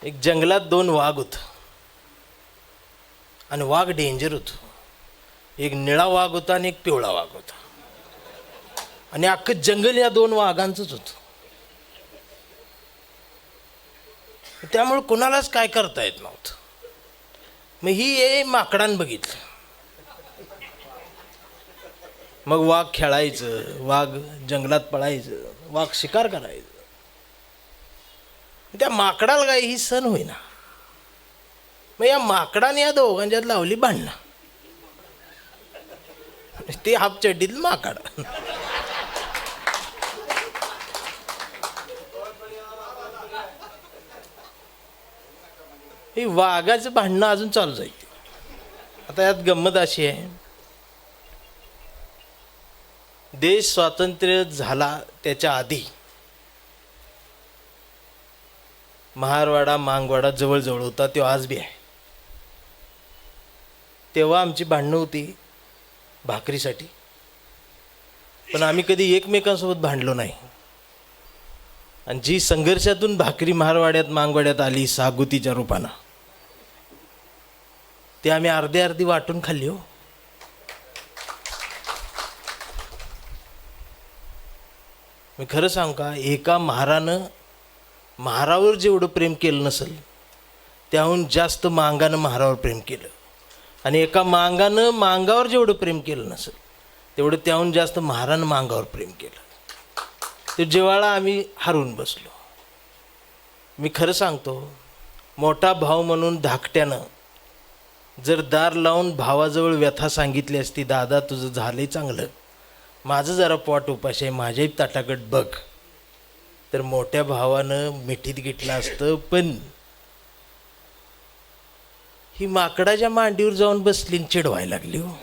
एक जंगलात दोन वाघ होत आणि वाघ डेंजर होतो. एक निळा वाघ होता आणि एक पिवळा वाघ होता आणि अख्खं जंगल या दोन वाघांचंच होतं. त्यामुळे कुणालाच काय करता येत नव्हतं. मग ही माकडानं बघितलं. मग वाघ खेळायचं, वाघ जंगलात पळायचं, वाघ शिकार करायचं. त्या माकडाला काय ही सण होईना. मग या माकडाने या दोघांच्यात लावली भांडणं. ते हाफ चड्डीत माकड. ही वाघाचं भांडणं अजून चालू जाईल. आता यात गंमत अशी आहे, देश स्वातंत्र्य झाला त्याच्या आधी महारवाडा मांगवाडा जवळजवळ होता, तो आज बी आहे. तेव्हा आमची भांडणं होती भाकरीसाठी, पण आम्ही कधी एकमेकांसोबत भांडलो नाही. आणि जी संघर्षातून भाकरी महारवाड्यात मांगवाड्यात आली सागुतीच्या रूपानं, ते आम्ही अर्धी अर्धी वाटून खाल्ली. हो, मी खरं सांगू का, एका महारानं महारावर जेवढं प्रेम केलं नसेल त्याहून जास्त मांगानं महारावर प्रेम केलं. आणि एका मांगानं मांगावर जेवढं प्रेम केलं नसेल तेवढं त्याहून जास्त महारानं मांगावर प्रेम केलं. ते जेव्हा आम्ही हरवून बसलो. मी खरं सांगतो, मोठा भाऊ म्हणून धाकट्यानं जर दार लावून भावाजवळ व्यथा सांगितली असती, दादा तुझं झालंय चांगलं, माझं जरा पोट उपाशी आहे, माझ्याही ताटाकट बघ, तर मोठ्या भावानं मिठीत घेतलं असतं. पण ही माकडाच्या मांडीवर जाऊन बसली चिडवायला लागली. हो,